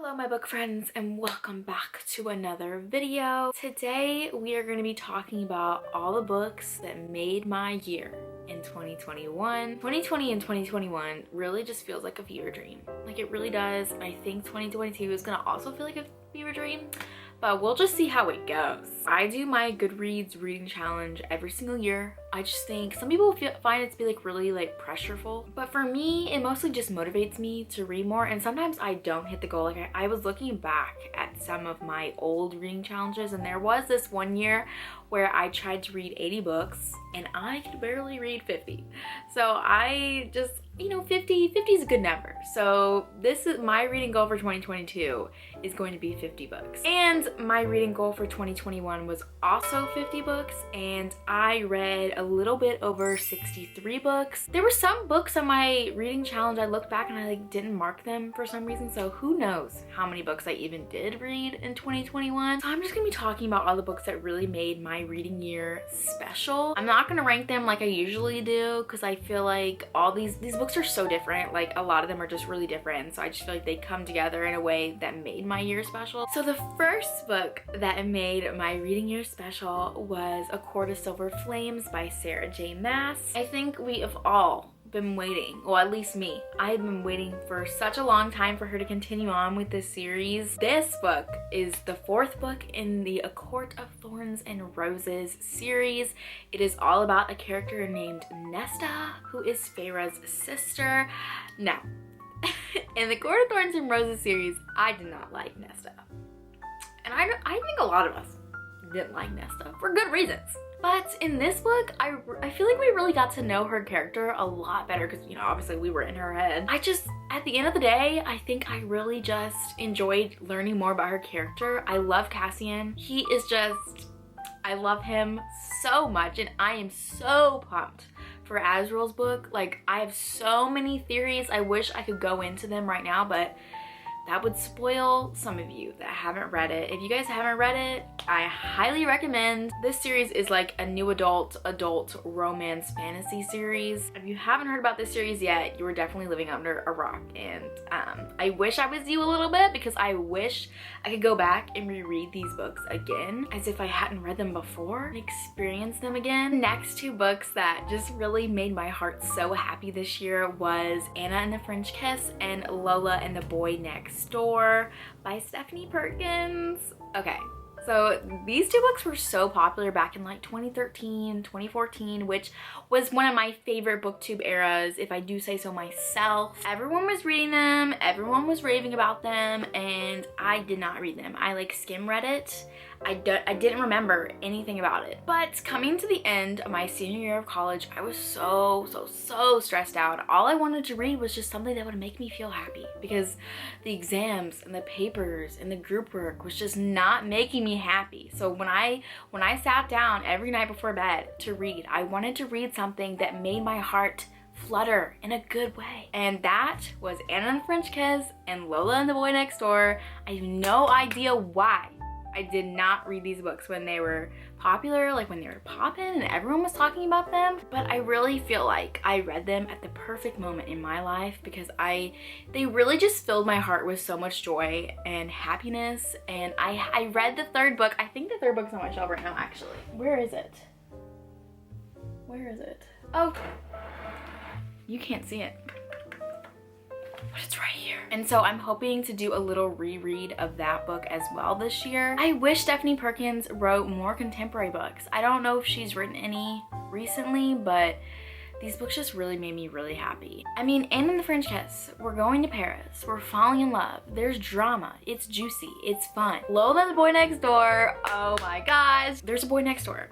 Hello my book friends and welcome back to another video. Today we are going to be talking about all the books that made my year in 2021. 2020 and 2021 really just feels like a fever dream. Like it really does. I think 2022 is going to also feel like a fever dream, but we'll just see how it goes. I do my Goodreads reading challenge every single year. I just think some people find it to be like really like pressureful, but for me it mostly just motivates me to read more, and sometimes I don't hit the goal. Like I was looking back at some of my old reading challenges, and there was this one year where I tried to read 80 books and I could barely read 50. So I just, you know, 50 is a good number. So this is my reading goal for 2022 is going to be 50 books. And my reading goal for 2021 was also 50 books, and I read a little bit over 63 books. There were some books on my reading challenge I looked back and I like didn't mark them for some reason, so who knows how many books I even did read in 2021. So I'm just gonna be talking about all the books that really made my reading year special. I'm not gonna rank them like I usually do because I feel like all these books are so different. Like a lot of them are just really different, so I just feel like they come together in a way that made my year special. So the first book that made my reading year special was A Court of Silver Flames by Sarah J. Maas. I think we have all been waiting, well at least me, I've been waiting for such a long time for her to continue on with this series. This book is the fourth book in the A Court of Thorns and Roses series. It is all about a character named Nesta, who is Feyre's sister. Now, in the Court of Thorns and Roses series, I did not like Nesta. And I think a lot of us didn't like Nesta for good reasons. But in this book, I feel like we really got to know her character a lot better because, you know, obviously we were in her head. At the end of the day, I think I really just enjoyed learning more about her character. I love Cassian. He is just, I love him so much, and I am so pumped for Azriel's book. Like, I have so many theories. I wish I could go into them right now, but that would spoil some of you that haven't read it. If you guys haven't read it, I highly recommend. This series is like a new adult romance fantasy series. If you haven't heard about this series yet, you are definitely living under a rock. And I wish I was you a little bit, because I wish I could go back and reread these books again as if I hadn't read them before and experience them again. The next two books that just really made my heart so happy this year was Anna and the French Kiss and Lola and the Boy Next Door by Stephanie Perkins. Okay, so these two books were so popular back in like 2013, 2014, which was one of my favorite booktube eras, if I do say so myself. Everyone was reading them, everyone was raving about them, and I did not read them. I like skim read it. I didn't remember anything about it. But coming to the end of my senior year of college, I was so stressed out. All I wanted to read was just something that would make me feel happy, because the exams and the papers and the group work was just not making me happy. So when I sat down every night before bed to read, I wanted to read something that made my heart flutter in a good way. And that was Anna and the French Kiss and Lola and the Boy Next Door. I have no idea why I did not read these books when they were popular, like when they were popping and everyone was talking about them, but I really feel like I read them at the perfect moment in my life, because they really just filled my heart with so much joy and happiness. And I read the third book. I think the third book's on my shelf right now, actually. Where is it? Where is it? Oh, you can't see it, but it's right here. And so I'm hoping to do a little reread of that book as well this year. I wish Stephanie Perkins wrote more contemporary books. I don't know if she's written any recently, but these books just really made me really happy. I mean, Anne and the French Kiss, we're going to Paris, we're falling in love, there's drama, it's juicy, it's fun. Lola and the Boy Next Door, oh my gosh, there's a boy next door,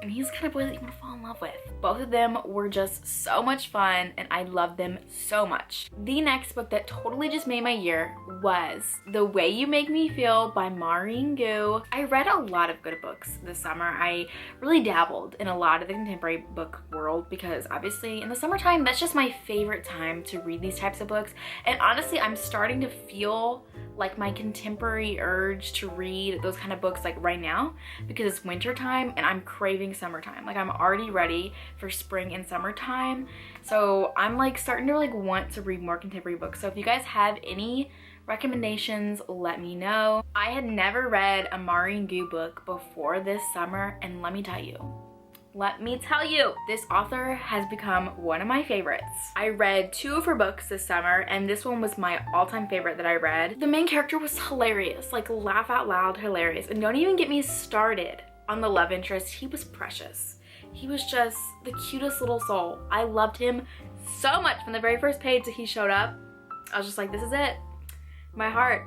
and he's the kind of boy that you want to fall in love with. Both of them were just so much fun, and I loved them so much. The next book that totally just made my year was The Way You Make Me Feel by Maureen Gu. I read a lot of good books this summer. I really dabbled in a lot of the contemporary book world, because obviously in the summertime, that's just my favorite time to read these types of books. And honestly, I'm starting to feel like my contemporary urge to read those kind of books like right now, because it's winter time and I'm craving summertime. Like I'm already ready for spring and summertime, so I'm like starting to like want to read more contemporary books. So if you guys have any recommendations, let me know. I had never read a Mari and Gu book before this summer, and let me tell you, this author has become one of my favorites. I read 2 of her books this summer, and this one was my all-time favorite that I read. The main character was hilarious, like laugh out loud hilarious. And don't even get me started on the love interest. He was precious. He was just the cutest little soul. I loved him so much from the very first page that he showed up. I was just like, this is it. My heart,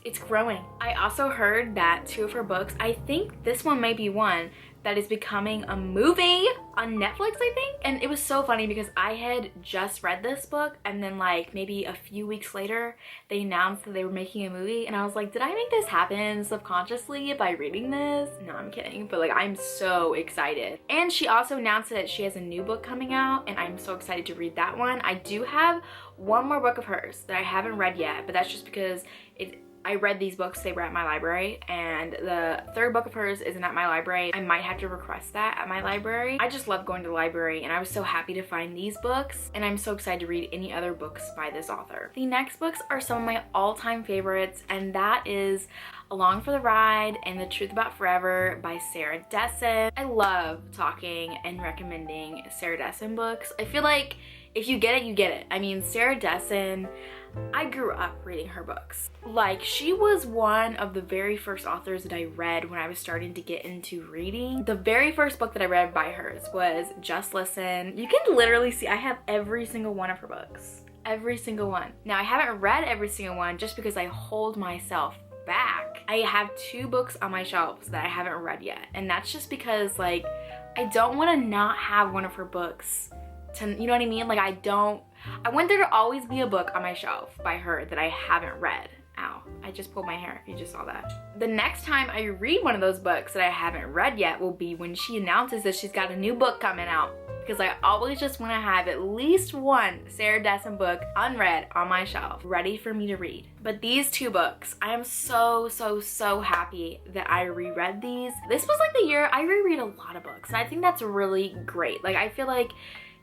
it's growing. I also heard that 2 of her books, I think this one may be one, that is becoming a movie on Netflix, I think. And it was so funny because I had just read this book, and then like maybe a few weeks later, they announced that they were making a movie, and I was like, did I make this happen subconsciously by reading this? No, I'm kidding, but like I'm so excited. And she also announced that she has a new book coming out, and I'm so excited to read that one. I do have one more book of hers that I haven't read yet, but that's just because I read these books, they were at my library, and the 3rd book of hers isn't at my library. I might have to request that at my library. I just love going to the library, and I was so happy to find these books, and I'm so excited to read any other books by this author. The next books are some of my all-time favorites, and that is Along for the Ride and The Truth About Forever by Sarah Dessen. I love talking and recommending Sarah Dessen books. I feel like if you get it, you get it. I mean, Sarah Dessen, I grew up reading her books. Like, she was one of the very first authors that I read when I was starting to get into reading. The very first book that I read by hers was Just Listen. You can literally see I have every single one of her books. Every single one. Now, I haven't read every single one just because I hold myself back. I have 2 books on my shelves that I haven't read yet, and that's just because like I don't want to not have one of her books to, you know what I mean? Like I want there to always be a book on my shelf by her that I haven't read. Ow, I just pulled my hair if you just saw that. The next time I read one of those books that I haven't read yet will be when she announces that she's got a new book coming out, because I always just want to have at least one Sarah Dessen book unread on my shelf, ready for me to read. But these 2 books, I am so happy that I reread these. This was like the year I reread a lot of books, and I think that's really great. Like, I feel like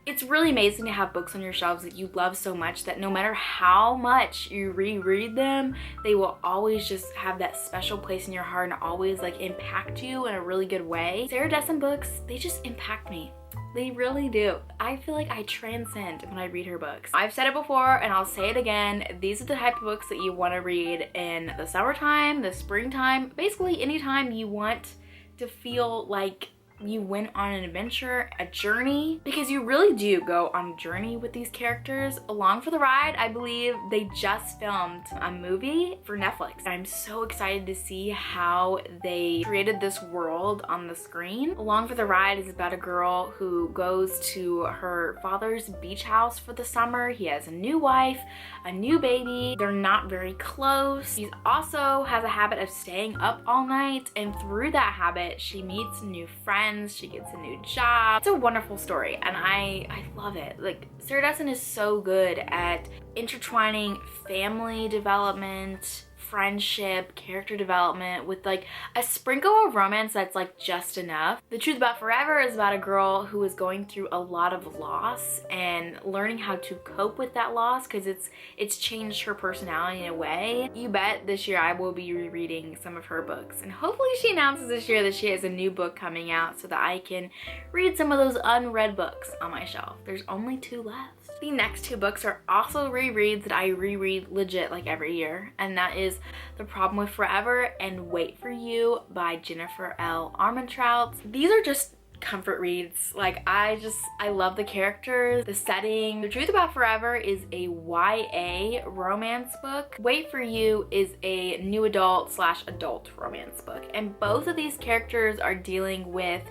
it's really amazing to have books on your shelves that you love so much that no matter how much you reread them, they will always just have that special place in your heart and always like impact you in a really good way. Sarah Dessen books, they just impact me. They really do. I feel like I transcend when I read her books. I've said it before and I'll say it again. These are the type of books that you want to read in the summertime, the springtime, basically anytime you want to feel like you went on an adventure, a journey, because you really do go on a journey with these characters. Along for the Ride, I believe they just filmed a movie for Netflix. I'm so excited to see how they created this world on the screen. Along for the Ride is about a girl who goes to her father's beach house for the summer. He has a new wife, a new baby. They're not very close. She also has a habit of staying up all night, and through that habit, she meets new friends. She gets a new job. It's a wonderful story, and I love it. Like, Sarah Dessen is so good at intertwining family development, friendship, character development with like a sprinkle of romance that's like just enough. The Truth About Forever is about a girl who is going through a lot of loss and learning how to cope with that loss, because it's changed her personality in a way. You bet this year I will be rereading some of her books, and hopefully she announces this year that she has a new book coming out so that I can read some of those unread books on my shelf. There's only 2 left. The next 2 books are also rereads that I reread legit like every year, and that is The Problem with Forever and Wait for You by Jennifer L. Armentrout. These are just comfort reads. Like, I love the characters, the setting. The Truth About Forever is a YA romance book. Wait for You is a new adult / adult romance book, and both of these characters are dealing with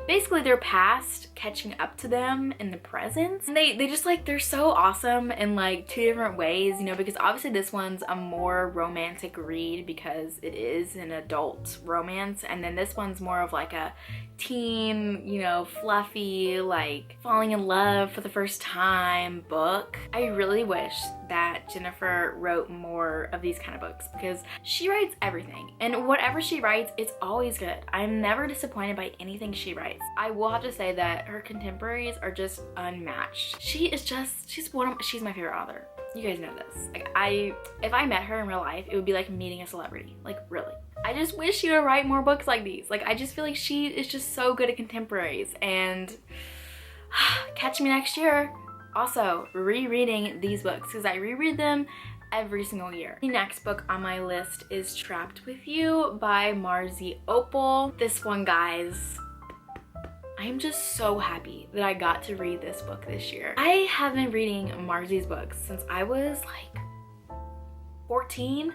basically their past catching up to them in the present. And they just like, they're so awesome in like 2 different ways, you know, because obviously this one's a more romantic read because it is an adult romance, and then this one's more of like a teen, you know, fluffy, like falling in love for the first time book. I really wish that Jennifer wrote more of these kind of books, because she writes everything, and whatever she writes, it's always good. I'm never disappointed by anything she writes. I will have to say that her contemporaries are just unmatched. She's my favorite author. You guys know this. Like, if I met her in real life, it would be like meeting a celebrity. Like, really. I just wish she would write more books like these. Like, I just feel like she is just so good at contemporaries, and catch me next year also rereading these books, because I reread them every single year. The next book on my list is Trapped with You by Marzi Opal. This one, guys, I'm just so happy that I got to read this book this year. I have been reading Marzi's books since I was like 14.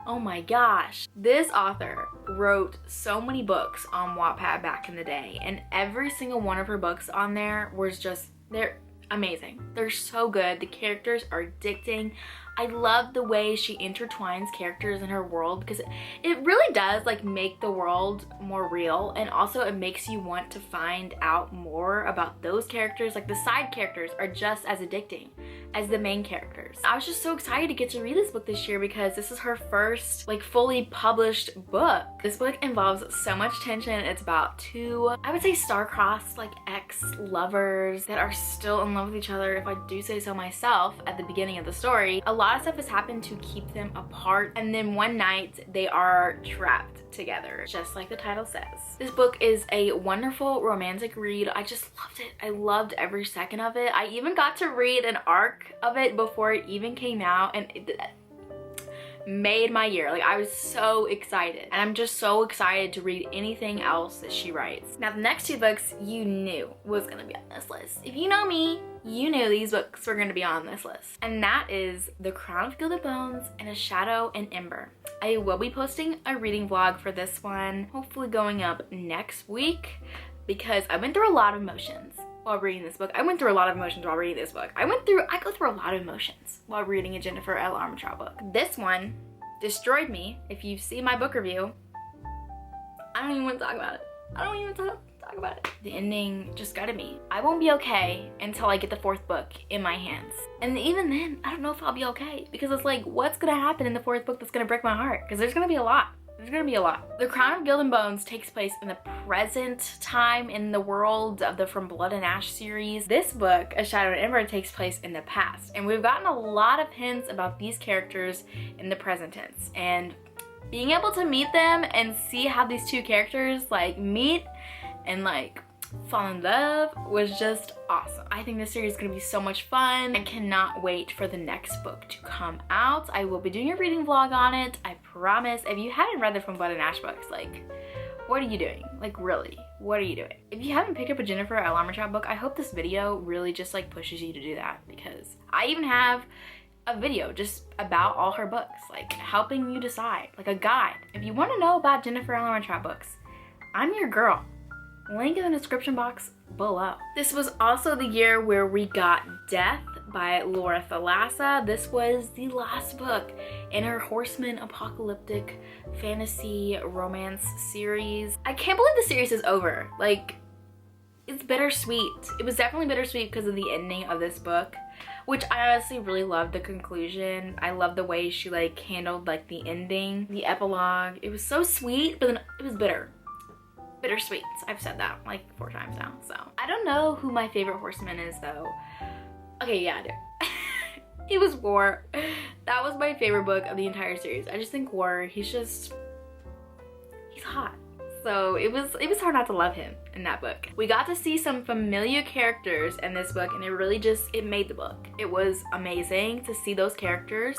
Oh my gosh. This author wrote so many books on Wattpad back in the day, and every single one of her books on there was just, they're amazing. They're so good. The characters are addicting. I love the way she intertwines characters in her world, because it really does like make the world more real, and also it makes you want to find out more about those characters. Like, the side characters are just as addicting as the main characters. I was just so excited to get to read this book this year, because this is her first like fully published book. This book involves so much tension. It's about two, I would say, star-crossed like ex-lovers that are still in love with each other, if I do say so myself, at the beginning of the story. A lot of stuff has happened to keep them apart, and then one night they are trapped together, just like the title says. This book is a wonderful romantic read. I just loved it. I loved every second of it. I even got to read an arc of it before it even came out, and it made my year. Like, I was so excited, and I'm just so excited to read anything else that she writes. Now, the next two books you knew was gonna be on this list. If you know me, you knew these books were gonna be on this list, and that is The Crown of Gilded Bones and A Shadow in Ember. I will be posting a reading vlog for this one, hopefully going up next week, because I went through a lot of emotions while reading this book. I went through a lot of emotions while reading this book. I go through a lot of emotions while reading a Jennifer L. Armentrout book. This one destroyed me. If you've seen my book review, I don't even want to talk about it. I don't even talk about it. The ending just gutted me. I won't be okay until I get the fourth book in my hands. And even then, I don't know if I'll be okay, because it's like, what's gonna happen in the fourth book that's gonna break my heart? Because there's gonna be a lot. There's gonna be a lot. The Crown of Gilded Bones takes place in the present time in the world of the From Blood and Ash series. This book, A Shadow in Ember, takes place in the past. And we've gotten a lot of hints about these characters in the present tense. And being able to meet them and see how these two characters like meet and like fall in love was just awesome. I think this series is gonna be so much fun. I cannot wait for the next book to come out. I will be doing a reading vlog on it, I promise. If you haven't read the From Blood and Ash books, like, what are you doing? Like, really, what are you doing? If you haven't picked up a Jennifer L. Armentrout book, I hope this video really just like pushes you to do that, because I even have a video just about all her books, like helping you decide, like a guide. If you want to know about Jennifer L. Armentrout books, I'm your girl. Link in the description box below. This was also the year where we got Death by Laura Thalassa. This was the last book in her Horseman apocalyptic fantasy romance series. I can't believe the series is over. Like, it's bittersweet. It was definitely bittersweet because of the ending of this book, which I honestly really loved the conclusion. I love the way she like handled like the ending, the epilogue. It was so sweet, but then it was bitter. Bittersweet. I've said that like 4 times now, so. I don't know who my favorite horseman is though. Okay, yeah, I do. It was War. That was my favorite book of the entire series. I just think War, he's hot. So it was hard not to love him in that book. We got to see some familiar characters in this book, and it made the book. It was amazing to see those characters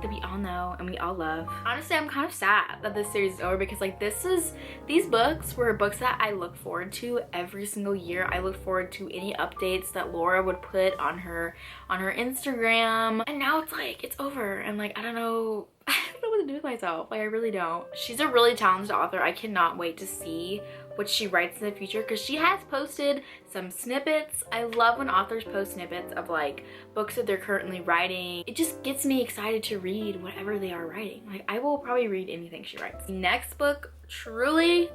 that we all know and we all love. Honestly, I'm kind of sad that this series is over, because like these books were books that I look forward to every single year. I look forward to any updates that Laura would put on her Instagram, and now it's like it's over, and like I don't know what to do with myself. Like, I really don't. She's a really talented author. I cannot wait to see what she writes in the future, because she has posted some snippets. I love when authors post snippets of like books that they're currently writing. It just gets me excited to read whatever they are writing. Like, I will probably read anything she writes. The next book truly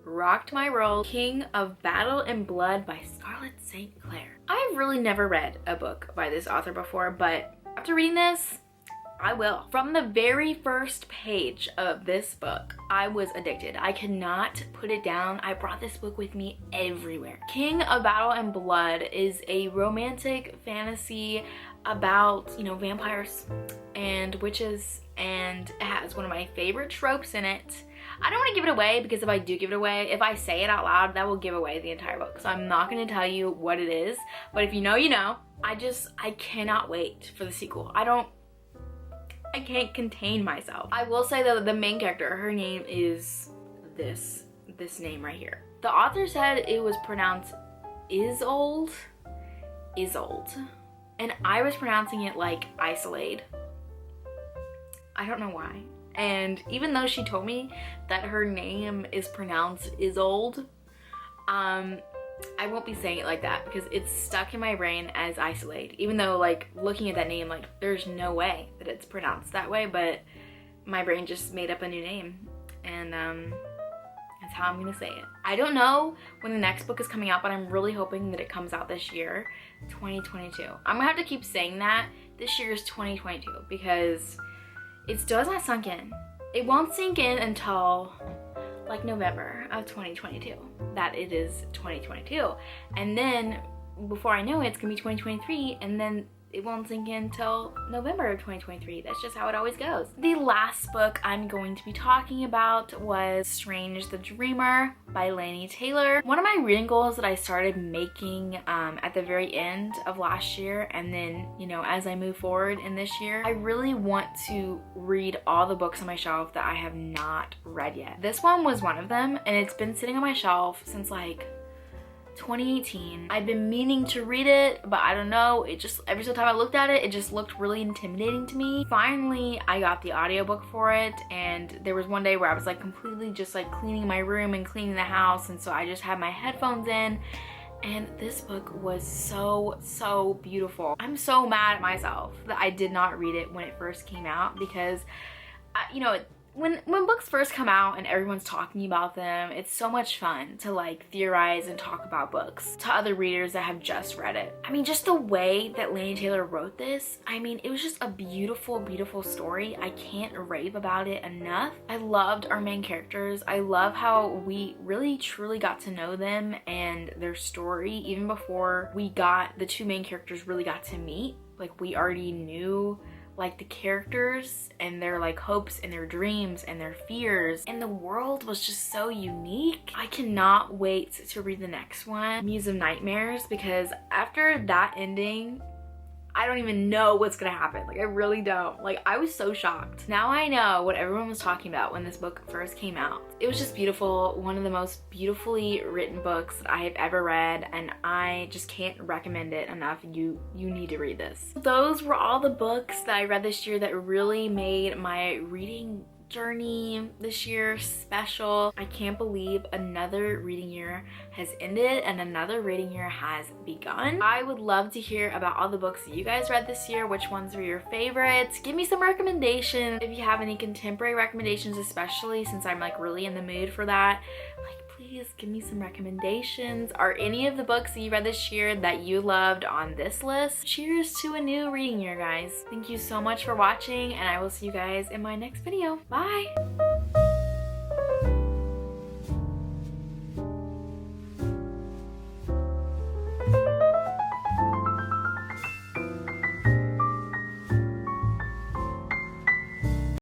rocked my world. King of Battle and Blood by Scarlett St. Clair. I've really never read a book by this author before, but after reading this, I will. From the very first page of this book, I was addicted. I could not put it down. I brought this book with me everywhere. King of Battle and Blood is a romantic fantasy about, you know, vampires and witches, and it has one of my favorite tropes in it. I don't want to give it away, because if I do give it away, if I say it out loud, that will give away the entire book. So I'm not going to tell you what it is, but if you know, you know. I cannot wait for the sequel. I can't contain myself. I will say though that the main character, her name is this name right here. The author said it was pronounced Isolde, and I was pronouncing it like Isolade. I don't know why. And even though she told me that her name is pronounced Isolde, I won't be saying it like that because it's stuck in my brain as Isolade. Even though, like, looking at that name, like, there's no way that it's pronounced that way, but my brain just made up a new name, and that's how I'm gonna say it. I don't know when the next book is coming out, but I'm really hoping that it comes out this year, 2022. I'm gonna have to keep saying that. This year is 2022 because it still hasn't sunk in. It won't sink in until like November of 2022 that it is 2022, and then before I know it, it's gonna be 2023, and then it won't sink in until November of 2023. That's just how it always goes. The last book I'm going to be talking about was Strange the Dreamer by Laini Taylor. One of my reading goals that I started making at the very end of last year, and then, you know, as I move forward in this year, I really want to read all the books on my shelf that I have not read yet. This one was one of them, and it's been sitting on my shelf since like 2018. I've been meaning to read it, but I don't know, it just, every single time I looked at it, it just looked really intimidating to me. Finally, I got the audiobook for it, and there was one day where I was like completely just like cleaning my room and cleaning the house, and so I just had my headphones in, and this book was so beautiful. I'm so mad at myself that I did not read it when it first came out, because you know, when books first come out and everyone's talking about them, it's so much fun to like theorize and talk about books to other readers that have just read it. I mean, just the way that Laini Taylor wrote this, I mean, it was just a beautiful story. I can't rave about it enough. I loved our main characters. I love how we really truly got to know them and their story even before the two main characters really got to meet. Like, we already knew like the characters and their like hopes and their dreams and their fears, and the world was just so unique. I cannot wait to read the next one, Muse of Nightmares, because after that ending, I don't even know what's gonna happen. Like, I really don't. Like, I was so shocked. Now I know what everyone was talking about when this book first came out. It was just beautiful. One of the most beautifully written books that I have ever read, and I just can't recommend it enough. You need to read this. Those were all the books that I read this year that really made my reading journey this year special. I can't believe another reading year has ended and another reading year has begun. I would love to hear about all the books that you guys read this year. Which ones were your favorites? Give me some recommendations. If you have any contemporary recommendations, especially since I'm like really in the mood for that, like, please give me some recommendations. Are any of the books that you read this year that you loved on this list? Cheers to a new reading year, guys. Thank you so much for watching, and I will see you guys in my next video. Bye!